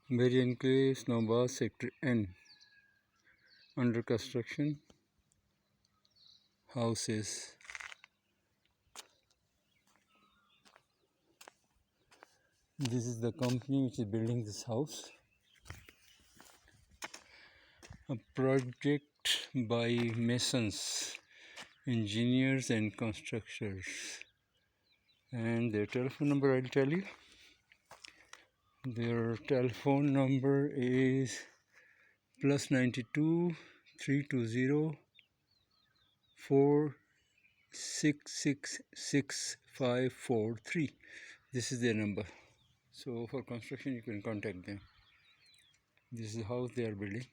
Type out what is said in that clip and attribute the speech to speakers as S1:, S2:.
S1: Bhariya Enclave, Ahbad, Sector N. Under construction houses. This is the company which is building this house. A project by masons, engineers and constructors. And their telephone number I'll tell you. Their telephone number is +92 320 4666543. This is their number. So for construction you can contact them. This is the house they are building.